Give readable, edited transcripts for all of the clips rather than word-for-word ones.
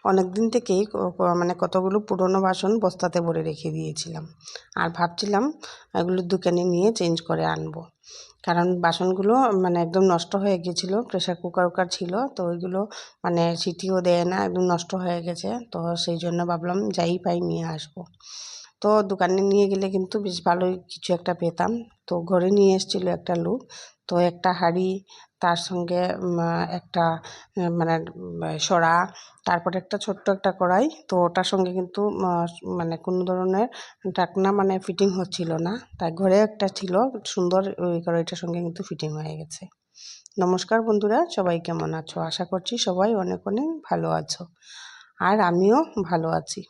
অনেক দিন থেকেই মানে কতগুলো পুরনো বাসন বস্তাতে ভরে রেখে দিয়েছিলাম। আর ভাবছিলাম এগুলো দোকানে নিয়ে চেঞ্জ করে আনবো, কারণ বাসনগুলো মানে একদম নষ্ট হয়ে গিয়েছিল। প্রেসার কুকার ছিল, তো ওইগুলো মানে সিটিও দেয় না, একদম নষ্ট হয়ে গেছে। তো সেই জন্য ভাবলাম যাই পাই নিয়ে আসবো। তো দোকানে নিয়ে গেলে কিন্তু বেশ ভালোই কিছু একটা পেতাম। তো ঘরে নিয়ে এসেছিলো একটা লোক। তো একটা হাঁড়ি, তার সঙ্গে একটা মানে সরা, তারপরে একটা ছোট্ট একটা কড়াই। তো ওটার সঙ্গে কিন্তু মানে কোনো ধরনের ঢাকনা মানে ফিটিং হচ্ছিল না, তাই ঘরে একটা ছিল সুন্দর, ওই কড়াইটার সঙ্গে কিন্তু ফিটিং হয়ে গেছে। নমস্কার বন্ধুরা, সবাই কেমন আছো? আশা করছি সবাই অনেক অনেক ভালো আছো, আর আমিও ভালো আছি।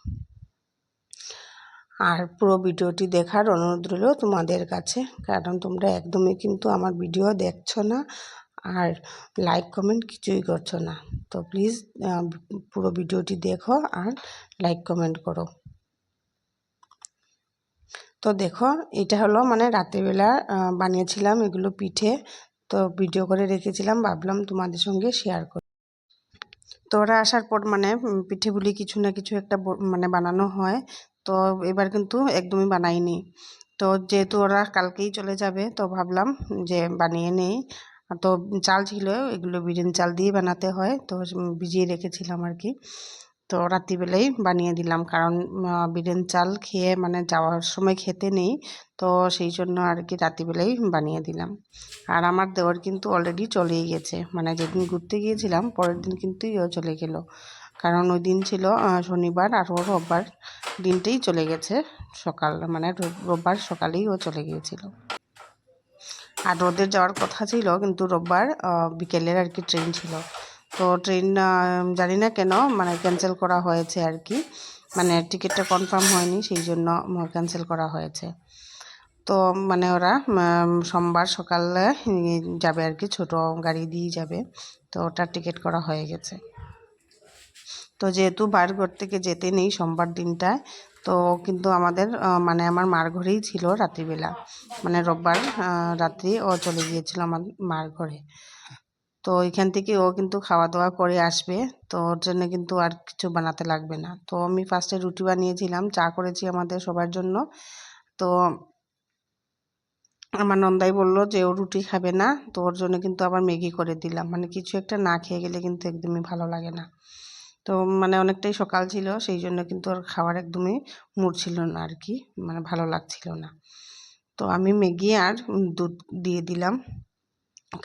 আর পুরো ভিডিওটি দেখার অনুরোধ রইল তোমাদের কাছে, কারণ তোমরা একদমই কিন্তু আমার ভিডিও দেখছো না, আর লাইক কমেন্ট কিছুই করছো না। তো প্লিজ পুরো ভিডিওটি দেখো আর লাইক কমেন্ট করো। তো দেখো, এটা হলো মানে রাত্রিবেলা বানিয়েছিলাম এগুলো পিঠে। তো ভিডিও করে রেখেছিলাম, ভাবলাম তোমাদের সঙ্গে শেয়ার করি। তো ওরা আসার পর মানে পিঠেগুলি কিছু না কিছু একটা মানে বানানো হয়। তো এবার কিন্তু একদমই বানাইনি। তো যেহেতু ওরা কালকেই চলে যাবে, তো ভাবলাম যে বানিয়ে নেই। তো চাল ছিল, এগুলো বিরিয়ানি চাল দিয়ে বানাতে হয়, তো ভিজিয়ে রেখেছিলাম আর কি। তো রাত্রিবেলাই বানিয়ে দিলাম, কারণ বিরিয়ানি চাল খেয়ে মানে যাওয়ার সময় খেতে নেই। তো সেই জন্য আর কি রাত্রিবেলাই বানিয়ে দিলাম। আর আমার দেওর কিন্তু অলরেডি চলেই গেছে, মানে যেদিন ঘুরতে গিয়েছিলাম পরের দিন কিন্তু ও চলে গেল, কারণ ওই দিন ছিল শনিবার, আর ও রোববার দিনটাই চলে গেছে সকাল, মানে রোববার সকালেই ও চলে গিয়েছিল। আর ওদের যাওয়ার কথা ছিল, কিন্তু রোববার বিকেলের আর কি ট্রেন ছিল। তো ট্রেন জানি না কেন মানে ক্যান্সেল করা হয়েছে আর কি, মানে টিকিটটা কনফার্ম হয়নি, সেই জন্য ক্যান্সেল করা হয়েছে। তো মানে ওরা সোমবার সকালে যাবে আর কি, ছোট গাড়ি দিয়ে যাবে। তো ওটার টিকিট করা হয়ে গেছে। তো যেহেতু বাইরের ঘর থেকে যেতে নেই সোমবার দিনটায়, তো কিন্তু আমাদের মানে আমার মার ঘরেই ছিল রাত্রিবেলা, মানে রোববার রাত্রি ও চলে গিয়েছিল আমার মার ঘরে। তো এখান থেকে ও কিন্তু খাওয়া দাওয়া করে আসবে, তো ওর জন্য কিন্তু আর কিছু বানাতে লাগবে না। তো আমি ফার্স্টে রুটি বানিয়েছিলাম, চা করেছি আমাদের সবার জন্য। তো আমার নন্দাই বললো যে ও রুটি খাবে না, তো ওর জন্য কিন্তু আবার ম্যাগি করে দিলাম। মানে কিছু একটা না খেয়ে গেলে কিন্তু একদমই ভালো লাগে না। তো মানে অনেকটাই সকাল ছিল, সেই জন্য কিন্তু ওর খাওয়ার একদমই মুড ছিল না আর কি, মানে ভালো লাগছিল না। তো আমি ম্যাগি আর দুধ দিয়ে দিলাম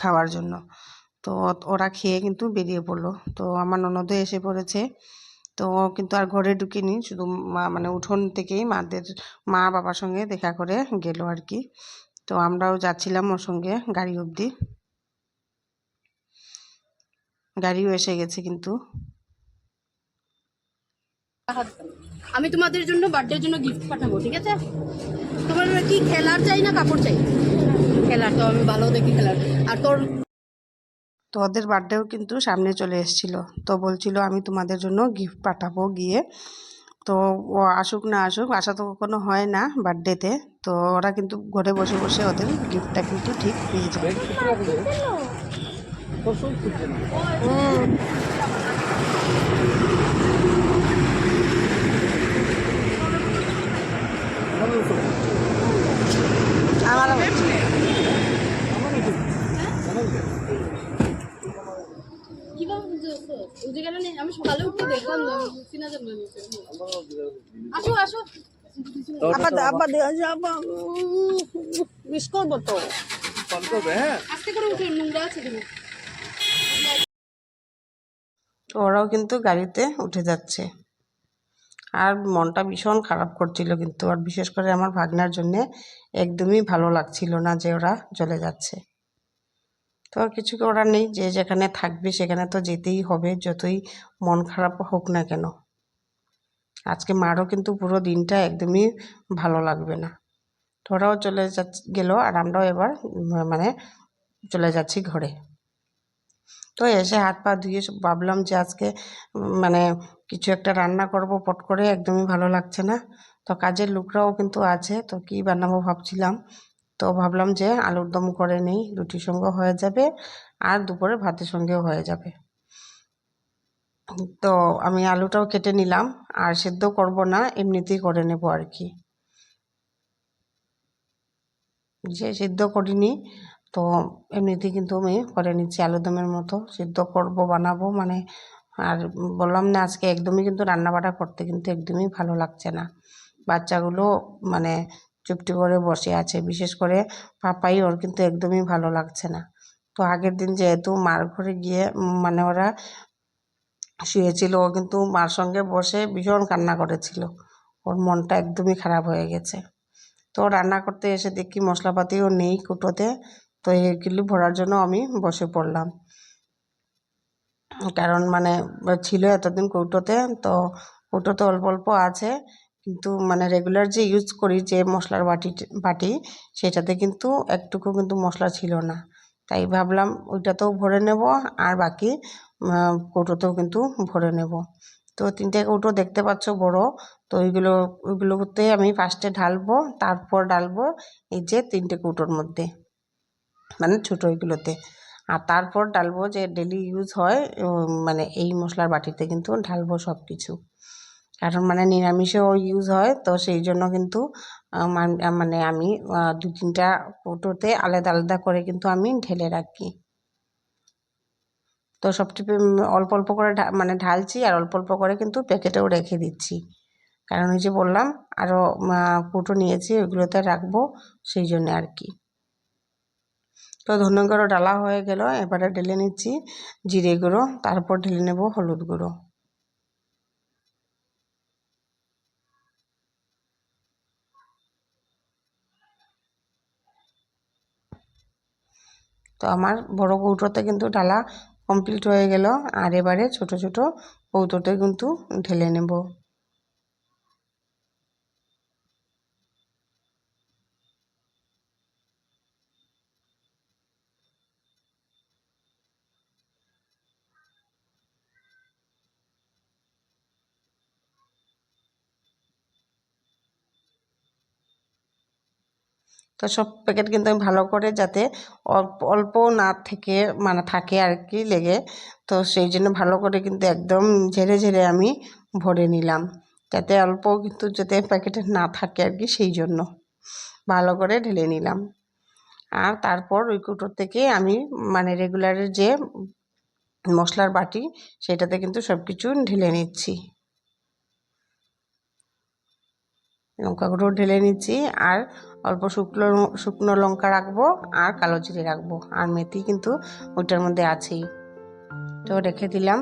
খাওয়ার জন্য। তো ওরা খেয়ে কিন্তু বেরিয়ে পড়লো। তো আমার ননদও এসে পড়েছে। তো ও কিন্তু আর ঘরে ঢুকিনি, শুধু মানে উঠোন থেকেই মা বাবার সঙ্গে দেখা করে গেল আর কি। তো আমরাও যাচ্ছিলাম ওর সঙ্গে গাড়ি অবধি, গাড়িও এসে গেছে কিন্তু। আমি তোমাদের জন্য বার্থডের জন্য গিফট পাঠাবো, ঠিক আছে? তোমার কি খেলার চাই না কাপড় চাই? খেলার, তো আমি ভালো দেখি খেলার। আর তোর তো ওদের বার্থডেও কিন্তু সামনে চলে এসেছিলো, তো বলছিল আমি তোমাদের জন্য গিফট পাঠাবো গিয়ে। তো ও আসুক না আসুক, আসা তো কখনো হয় না বার্থডেতে। তো ওরা কিন্তু ঘরে বসে বসে ওদের গিফটটা কিন্তু ঠিক পেয়ে যায়। আমারও হচ্ছে। কিভাবে বুঝেছো? ওই জায়গাটা নেই, আমি সকালে উঠতে দেখলাম না, সিনা জানলো। আসো আসো, আবার আবার যাবো, মিস করবো তো। আস্তে করে উঠো, নোংরা আছে তুমি। ওরাও কিন্তু গাড়িতে উঠে যাচ্ছে, আর মনটা ভীষণ খারাপ করছিল কিন্তু, আর বিশেষ করে আমার ভাগনার জন্যে একদমই ভালো লাগছিল না যে ওরা চলে যাচ্ছে। তো আর কিছু করার নেই, যে যেখানে থাকবে সেখানে তো যেতেই হবে, যতই মন খারাপ হোক না কেন। আজকে মারও কিন্তু পুরো দিনটা একদমই ভালো লাগবে না। তো ওরাও চলে গেল, আর আমরাও এবার মানে চলে যাচ্ছি ঘরে। তো এসে হাত পা ধুয়ে ভাবলাম যে আজকে মানে কিছু একটা রান্না করব পট করে, একদমই ভালো লাগছে না। তো কাজের লোকরাও কিন্তু আছে, তো কি বানাবো ভাবছিলাম। তো ভাবলাম যে আলুর দম করে নেই, রুটির সঙ্গে হয়ে যাবে, আর দুপুরে ভাতের সঙ্গেও হয়ে যাবে। তো আমি আলুটাও কেটে নিলাম, আর সেদ্ধ করব না, এমনিতেই করে নেব আর কি। যে সিদ্ধ করিনি, তো এমনিতেই কিন্তু আমি করে নিচ্ছি আলুদমের মতো। সিদ্ধ করব, বানাবো মানে। আর বললাম না, আজকে একদমই কিন্তু রান্নাবাড়া করতে কিন্তু একদমই ভালো লাগছে না। বাচ্চাগুলো মানে চুপটি করে বসে আছে, বিশেষ করে পাপাই, ওর কিন্তু একদমই ভালো লাগছে না। তো আগের দিন যেহেতু মার ঘরে গিয়ে মানে ওরা শুয়েছিল, ও কিন্তু মার সঙ্গে বসে ভীষণ কান্না করেছিল, ওর মনটা একদমই খারাপ হয়ে গেছে। তো রান্না করতে এসে দেখি মশলাপাতিও নেই কুটোতে, তো এগুলো ভরার জন্য আমি বসে পড়লাম। কারণ মানে ছিল এতদিন কৌটোতে, তো কৌটোতে অল্প অল্প আছে, কিন্তু মানে রেগুলার যে ইউজ করি যে মশলার বাটি সেটাতে কিন্তু একটুকু কিন্তু মশলা ছিল না। তাই ভাবলাম ওইটাতেও ভরে নেব, আর বাকি কৌটোতেও কিন্তু ভরে নেব। তো 3টে কৌটো দেখতে পাচ্ছ বড়, তো ওইগুলোতে আমি ফার্স্টে ঢালবো, তারপর ডালবো এই যে 3টে কৌটোর মধ্যে, মানে ছোটো ওইগুলোতে। আর তারপর ডালবো যে ডেলি ইউজ হয় মানে এই মশলার বাটিতে কিন্তু ঢালবো সব কিছু। কারণ মানে নিরামিষেও ইউজ হয়, তো সেই জন্য কিন্তু মানে আমি 2-3টা কৌটোতে আলাদা আলাদা করে কিন্তু আমি ঢেলে রাখি। তো সবটি অল্প অল্প করে মানে ঢালছি, আর অল্প অল্প করে কিন্তু প্যাকেটেও রেখে দিচ্ছি। কারণ ওই যে বললাম আরও কৌটো নিয়েছি, ওইগুলোতে রাখবো, সেই জন্য আর কি। তো ধনে গুঁড়ো ডালা হয়ে গেল, এবারে ঢেলে নিচ্ছি জিরে গুঁড়ো, তারপর ঢেলে নেব হলুদ গুঁড়ো। তো আমার বড় কৌটোতে কিন্তু ডালা কমপ্লিট হয়ে গেল, আর এবারে ছোট ছোট কৌটোতে কিন্তু ঢেলে নেব। তো সব প্যাকেট কিন্তু আমি ভালো করে, যাতে অল্প অল্প না থেকে মানে থাকে আর কি লেগে, তো সেই জন্য ভালো করে কিন্তু একদম ঝেড়ে ঝেড়ে আমি ভরে নিলাম, যাতে অল্প কিন্তু যাতে প্যাকেটে না থাকে আর কি, সেই জন্য ভালো করে ঢেলে নিলাম। আর তারপর ওই কৌটোর থেকে আমি মানে রেগুলারের যে মশলার বাটি, সেটাতে কিন্তু সব কিছু ঢেলে নিচ্ছি। লঙ্কা গুঁড়ো ঢেলে নিচ্ছি, আর অল্প শুকনো শুকনো লঙ্কা রাখবো, আর কালো জিরে রাখবো, আর মেথি কিন্তু ওইটার মধ্যে আছেই, তো রেখে দিলাম।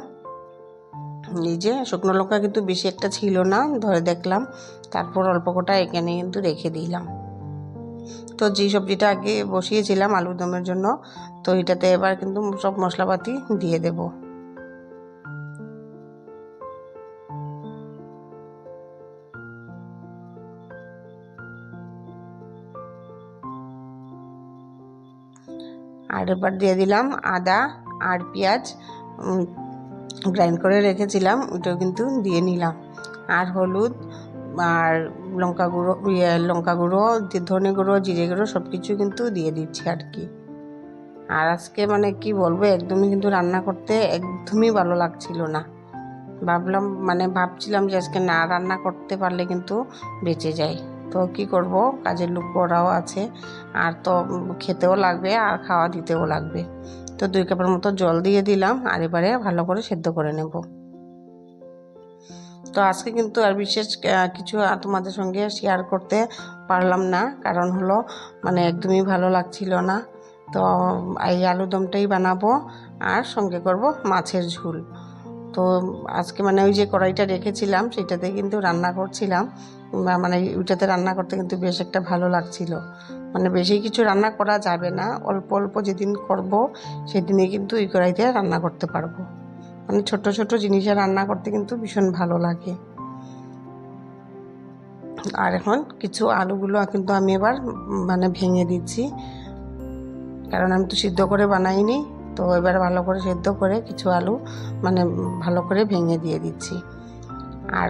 এই যে শুকনো লঙ্কা কিন্তু বেশি একটা ছিল না, ধরে দেখলাম, তারপর অল্প কটা এখানে কিন্তু রেখে দিলাম। তো যে সবজিটা আগে বসিয়েছিলাম আলুর দমের জন্য, তো এটাতে এবার কিন্তু সব মশলাপাতি দিয়ে দেব। আর এবার দিয়ে দিলাম আদা আর পেঁয়াজ গ্রাইন্ড করে রেখেছিলাম, ওইটাও কিন্তু দিয়ে নিলাম। আর হলুদ আর লঙ্কা গুঁড়ো, ধনে গুঁড়ো, জিরে গুঁড়ো সব কিছু কিন্তু দিয়ে দিচ্ছি আর কি। আর আজকে মানে কি বলবো, একদমই কিন্তু রান্না করতে একদমই ভালো লাগছিল না। ভাবছিলাম যে আজকে না রান্না করতে পারলে কিন্তু বেঁচে যায়। তো কি করব, কাজের লোক ওরাও আছে, আর তো খেতেও লাগবে আর খাওয়া দিতেও লাগবে। তো 2 কাপের মতো জল দিয়ে দিলাম, আর এবারে ভালো করে সেদ্ধ করে নেব। তো আজকে কিন্তু আর বিশেষ কিছু তোমাদের সঙ্গে শেয়ার করতে পারলাম না, কারণ হলো মানে একদমই ভালো লাগছিল না। তো এই আলুদমটাই বানাবো, আর সঙ্গে করব মাছের ঝোল। তো আজকে মানে ওই যে কড়াইটা রেখেছিলাম সেটাতে কিন্তু রান্না করছিলাম, মানে ওইটাতে রান্না করতে কিন্তু বেশ একটা ভালো লাগছিল। মানে বেশি কিছু রান্না করা যাবে না, অল্প অল্প যেদিন করব সেদিনে কিন্তু ওই কড়াইতে রান্না করতে পারবো। মানে ছোট ছোট জিনিসে রান্না করতে কিন্তু ভীষণ ভালো লাগে। আর এখন কিছু আলুগুলো কিন্তু আমি এবার মানে ভেঙে দিচ্ছি, কারণ আমি তো সিদ্ধ করে বানাইনি। তো এবার ভালো করে সেদ্ধ করে কিছু আলু মানে ভালো করে ভেঙে দিয়ে দিচ্ছি, আর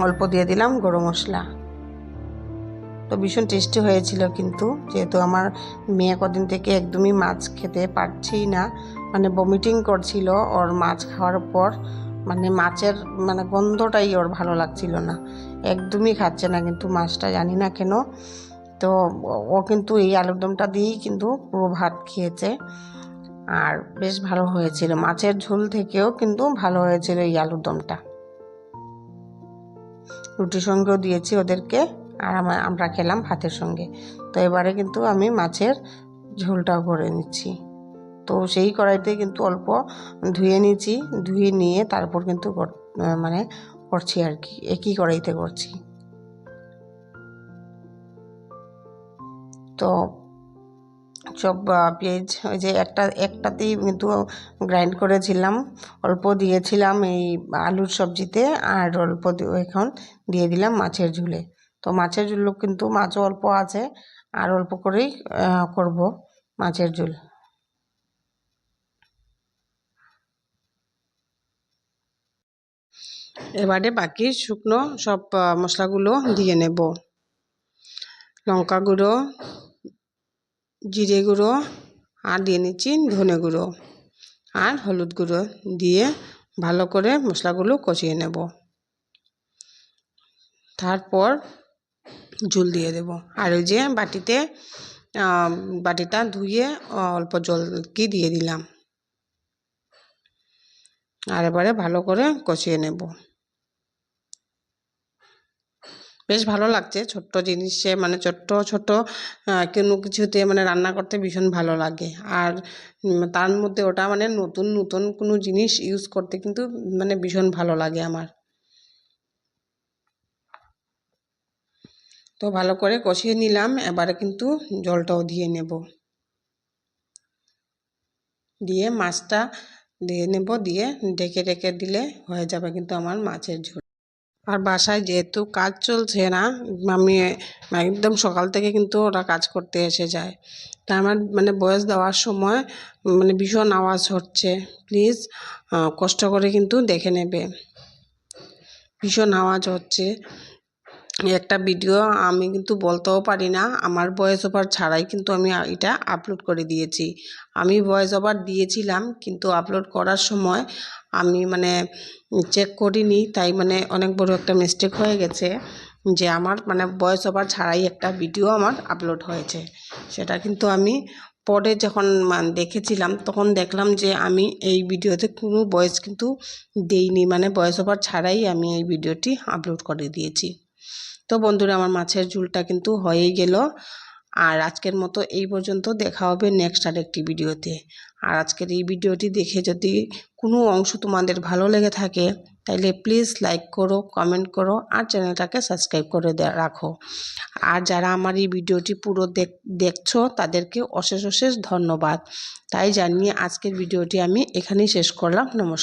অল্প দিয়ে দিলাম গরম মশলা। তো ভীষণ টেস্টি হয়েছিল কিন্তু, যেহেতু আমার মেয়ে কদিন থেকে একদমই মাছ খেতে পারছেই না, মানে বমিটিং করছিল ওর মাছ খাওয়ার পর। মানে মাছের মানে গন্ধটাই ওর ভালো লাগছিল না, একদমই খাচ্ছে না কিন্তু মাছটা, জানি না কেন। তো ও কিন্তু এই আলুর দমটা দিয়েই কিন্তু পুরো ভাত খেয়েছে, আর বেশ ভালো হয়েছিল। মাছের ঝোল থেকেও কিন্তু ভালো হয়েছিল এই আলুর দমটা। রুটির সঙ্গেও দিয়েছি ওদেরকে, আর আমরা খেলাম ভাতের সঙ্গে। তো এবারে কিন্তু আমি মাছের ঝোলটাও করে নিচ্ছি। তো সেই কড়াইতে কিন্তু অল্প ধুয়ে নিয়েছি, ধুয়ে নিয়ে তারপর কিন্তু মানে করছি আর কি, একই কড়াইতে করছি। তো সব পেঁয়াজ ওই যে একটাতেই কিন্তু গ্রাইন্ড করেছিলাম, অল্প দিয়েছিলাম এই আলুর সবজিতে, আর অল্প এখন দিয়ে দিলাম মাছের ঝোলে। তো মাছের ঝোল কিন্তু মাছও অল্প আছে, আর অল্প করেই করব মাছের ঝোল। এবারে বাকি শুকনো সব মশলাগুলো দিয়ে নেব। লঙ্কা গুঁড়ো, জিরে গুঁড়ো, আর দিয়ে নিচ্ছি ধনে গুঁড়ো আর হলুদ গুঁড়ো দিয়ে ভালো করে মশলাগুলো কষিয়ে নেব। তারপর ঝোল দিয়ে দেব। আর ওই যে বাটিটা ধুয়ে অল্প জল কি দিয়ে দিলাম, আর এবারে ভালো করে কষিয়ে নেব। বেশ ভালো লাগছে, ছোট্ট জিনিসে মানে ছোট্ট ছোট্ট কোনো কিছুতে মানে রান্না করতে ভীষণ ভালো লাগে। আর তার মধ্যে ওটা মানে নতুন নতুন কোনো জিনিস ইউজ করতে কিন্তু মানে ভীষণ ভালো লাগে আমার। তো ভালো করে কষিয়ে নিলাম, এবারে কিন্তু জলটাও দিয়ে নেব, দিয়ে মাছটা দিয়ে নেব, দিয়ে ঢেকে ঢেকে দিলে হয়ে যাবে কিন্তু আমার মাছের ঝোল। আর বাসায় যেহেতু কাজ চলছে না, আমি একদম সকাল থেকে কিন্তু ওরা কাজ করতে এসে যায়, তা আমার মানে ভয়েস দেওয়ার সময় মানে ভীষণ আওয়াজ হচ্ছে, প্লিজ কষ্ট করে কিন্তু দেখে নেবে। ভীষণ আওয়াজ হচ্ছে। একটা ভিডিও আমি কিন্তু বলতেও পারি না, আমার ভয়েস ওভার ছাড়াই কিন্তু আমি এটা আপলোড করে দিয়েছি। আমি ভয়েস ওভার দিয়েছিলাম কিন্তু আপলোড করার সময় আমি মানে চেক করিনি, তাই মানে অনেক বড় একটা মিস্টেক হয়ে গেছে যে আমার মানে ভয়েস ওভার ছাড়াই একটা ভিডিও আমার আপলোড হয়েছে। সেটা কিন্তু আমি পরে যখন দেখেছিলাম তখন দেখলাম যে আমি এই ভিডিওতে কোনো ভয়েস কিন্তু দেইনি, মানে ভয়েস ওভার ছাড়াই আমি এই ভিডিওটি আপলোড করে দিয়েছি। তো বন্ধুরা, আমার মাছের ঝোলটা কিন্তু হয়েই গেল। আর আজকের মতো এই পর্যন্ত, দেখা হবে নেক্সট আরেকটি ভিডিওতে। আর আজকের এই ভিডিওটি দেখে যদি কোনো অংশ তোমাদের ভালো লেগে থাকে তাহলে প্লিজ লাইক করো, কমেন্ট করো, আর চ্যানেলটাকে সাবস্ক্রাইব করে রাখো। আর যারা আমার এই ভিডিওটি পুরো দেখছো তাদেরকে অশেষ অশেষ ধন্যবাদ। তাই জানিয়ে আজকের ভিডিওটি আমি এখানেই শেষ করলাম। নমস্কার।